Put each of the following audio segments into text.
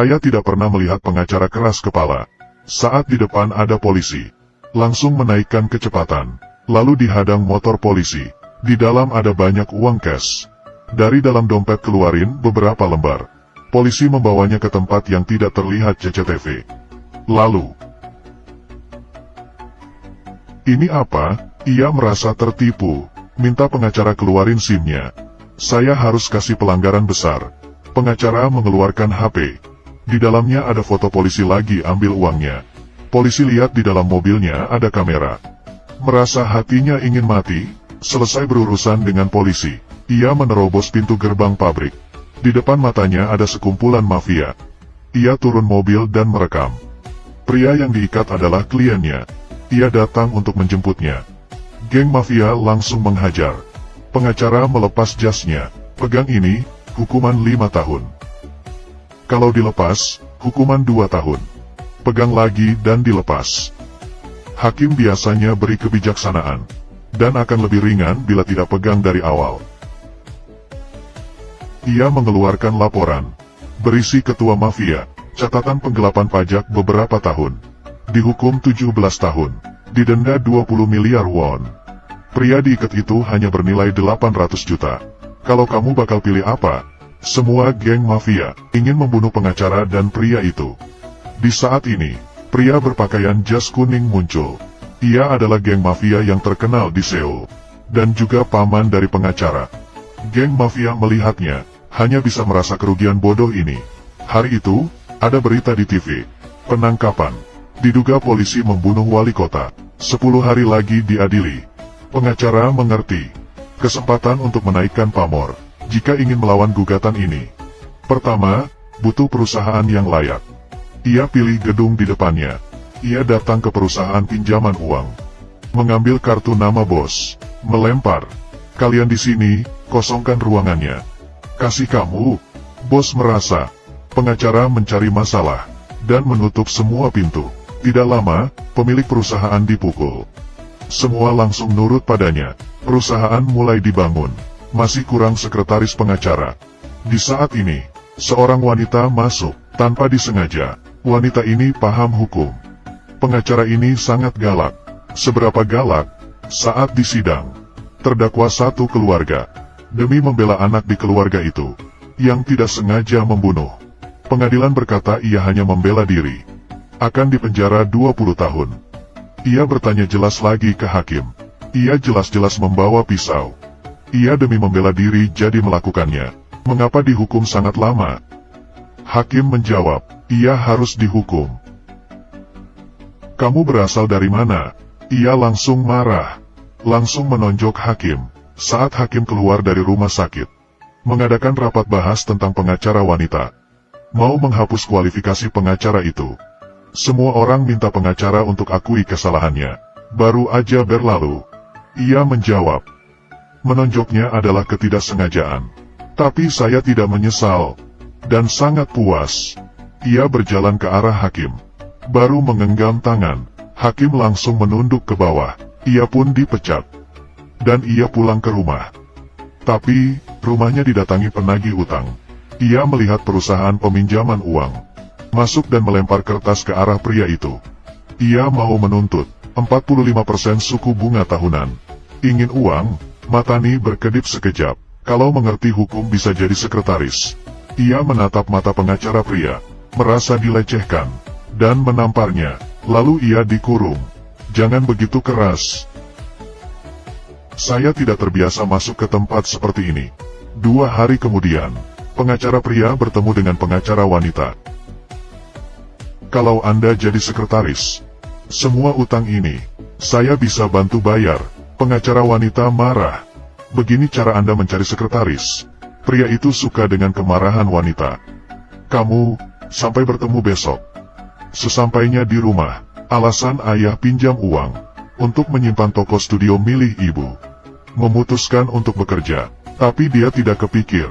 Saya tidak pernah melihat pengacara keras kepala. Saat di depan ada polisi, langsung menaikkan kecepatan, lalu dihadang motor polisi. Di dalam ada banyak uang cash. Dari dalam dompet keluarin beberapa lembar. Polisi membawanya ke tempat yang tidak terlihat CCTV. Lalu, ini apa? Ia merasa tertipu. Minta pengacara keluarin SIM-nya. Saya harus kasih pelanggaran besar. Pengacara mengeluarkan HP. Di dalamnya ada foto polisi lagi ambil uangnya. Polisi lihat di dalam mobilnya ada kamera. Merasa hatinya ingin mati, selesai berurusan dengan polisi. Ia menerobos pintu gerbang pabrik. Di depan matanya ada sekumpulan mafia. Ia turun mobil dan merekam. Pria yang diikat adalah kliennya. Ia datang untuk menjemputnya. Geng mafia langsung menghajar. Pengacara melepas jasnya. Pegang ini, hukuman 5 tahun. Kalau dilepas, hukuman 2 tahun. Pegang lagi dan dilepas. Hakim biasanya beri kebijaksanaan. Dan akan lebih ringan bila tidak pegang dari awal. Ia mengeluarkan laporan. Berisi ketua mafia, catatan penggelapan pajak beberapa tahun. Dihukum 17 tahun. Didenda 20 miliar won. Pria diikat itu hanya bernilai 800 juta. Kalau kamu bakal pilih apa? Semua geng mafia ingin membunuh pengacara dan pria itu. Di saat ini, pria berpakaian jas kuning muncul. Ia adalah geng mafia yang terkenal di Seoul. Dan juga paman dari pengacara. Geng mafia melihatnya, hanya bisa merasa kerugian bodoh ini. Hari itu, ada berita di TV. Penangkapan. Diduga polisi membunuh wali kota. 10 hari lagi diadili. Pengacara mengerti. Kesempatan untuk menaikkan pamor. Jika ingin melawan gugatan ini. Pertama, butuh perusahaan yang layak. Ia pilih gedung di depannya. Ia datang ke perusahaan pinjaman uang. Mengambil kartu nama bos. Melempar. Kalian di sini, kosongkan ruangannya. Kasih kamu. Bos merasa. Pengacara mencari masalah. Dan menutup semua pintu. Tidak lama, pemilik perusahaan dipukul. Semua langsung nurut padanya. Perusahaan mulai dibangun. Masih kurang sekretaris pengacara. Di saat ini, seorang wanita masuk, tanpa disengaja. Wanita ini paham hukum. Pengacara ini sangat galak. Seberapa galak? Saat di sidang, terdakwa satu keluarga. Demi membela anak di keluarga itu, yang tidak sengaja membunuh. Pengadilan berkata ia hanya membela diri. Akan dipenjara 20 tahun. Ia bertanya jelas lagi ke hakim. Ia jelas-jelas membawa pisau. Ia demi membela diri jadi melakukannya. Mengapa dihukum sangat lama? Hakim menjawab, ia harus dihukum. Kamu berasal dari mana? Ia langsung marah. Langsung menonjok hakim. Saat hakim keluar dari rumah sakit. Mengadakan rapat bahas tentang pengacara wanita. Mau menghapus kualifikasi pengacara itu. Semua orang minta pengacara untuk akui kesalahannya. Baru aja berlalu. Ia menjawab. Menonjoknya adalah ketidaksengajaan. Tapi saya tidak menyesal. Dan sangat puas. Ia berjalan ke arah hakim. Baru menggenggam tangan. Hakim langsung menunduk ke bawah. Ia pun dipecat. Dan ia pulang ke rumah. Tapi, rumahnya didatangi penagih utang. Ia melihat perusahaan peminjaman uang. Masuk dan melempar kertas ke arah pria itu. Ia mau menuntut 45% suku bunga tahunan. Ingin uang? Matani berkedip sekejap. Kalau mengerti hukum bisa jadi sekretaris. Ia menatap mata pengacara pria. Merasa dilecehkan. Dan menamparnya. Lalu ia dikurung. Jangan begitu keras. Saya tidak terbiasa masuk ke tempat seperti ini. 2 hari kemudian, pengacara pria bertemu dengan pengacara wanita. Kalau Anda jadi sekretaris, semua utang ini, saya bisa bantu bayar. Pengacara wanita marah. Begini cara Anda mencari sekretaris. Pria itu suka dengan kemarahan wanita. Kamu, sampai bertemu besok. Sesampainya di rumah, alasan ayah pinjam uang, untuk menyimpan toko studio milik ibu. Memutuskan untuk bekerja, tapi dia tidak kepikir.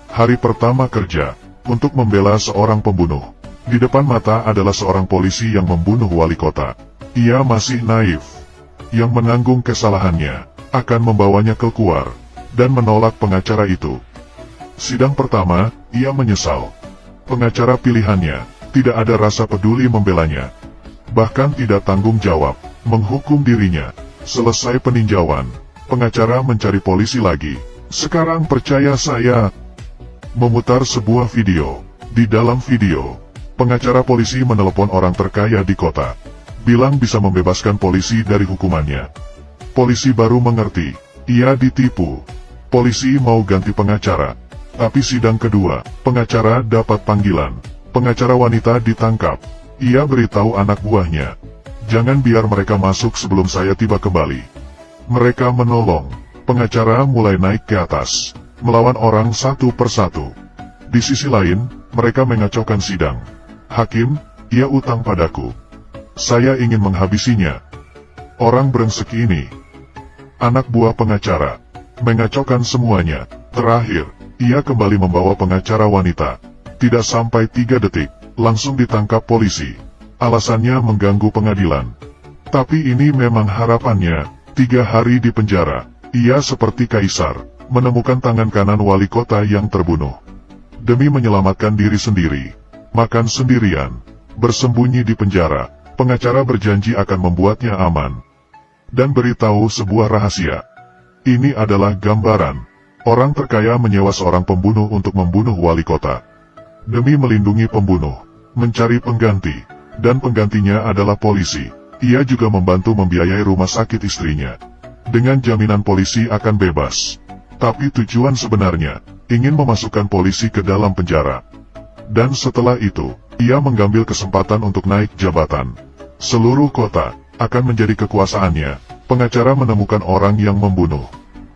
Hari pertama kerja, untuk membela seorang pembunuh. Di depan mata adalah seorang polisi yang membunuh wali kota. Ia masih naif. Yang menanggung kesalahannya, akan membawanya keluar, dan menolak pengacara itu. Sidang pertama, ia menyesal. Pengacara pilihannya, tidak ada rasa peduli membelanya. Bahkan tidak tanggung jawab, menghukum dirinya. Selesai peninjauan, pengacara mencari polisi lagi. Sekarang percaya saya. Memutar sebuah video. Di dalam video, pengacara polisi menelepon orang terkaya di kota. Bilang bisa membebaskan polisi dari hukumannya. Polisi baru mengerti, ia ditipu. Polisi mau ganti pengacara. Tapi sidang kedua, pengacara dapat panggilan. Pengacara wanita ditangkap. Ia beritahu anak buahnya, jangan biar mereka masuk sebelum saya tiba kembali. Mereka menolong. Pengacara mulai naik ke atas, melawan orang satu persatu. Di sisi lain, mereka mengacaukan sidang. Hakim, ia utang padaku. Saya ingin menghabisinya. Orang brengsek ini. Anak buah pengacara mengacaukan semuanya. Terakhir, ia kembali membawa pengacara wanita. Tidak sampai 3 detik, langsung ditangkap polisi. Alasannya mengganggu pengadilan. Tapi ini memang harapannya, 3 hari di penjara. Ia seperti kaisar, menemukan tangan kanan wali kota yang terbunuh. Demi menyelamatkan diri sendiri, makan sendirian, bersembunyi di penjara, pengacara berjanji akan membuatnya aman. Dan beritahu sebuah rahasia. Ini adalah gambaran. Orang terkaya menyewa seorang pembunuh untuk membunuh wali kota. Demi melindungi pembunuh, mencari pengganti, dan penggantinya adalah polisi. Ia juga membantu membiayai rumah sakit istrinya. Dengan jaminan polisi akan bebas. Tapi tujuan sebenarnya, ingin memasukkan polisi ke dalam penjara. Dan setelah itu, ia mengambil kesempatan untuk naik jabatan. Seluruh kota akan menjadi kekuasaannya. Pengacara menemukan orang yang membunuh.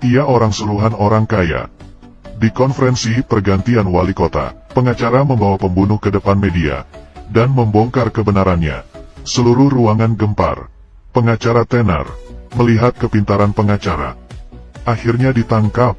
Ia orang suruhan orang kaya. Di konferensi pergantian wali kota, pengacara membawa pembunuh ke depan media, dan membongkar kebenarannya. Seluruh ruangan gempar. Pengacara tenar, melihat kepintaran pengacara. Akhirnya ditangkap.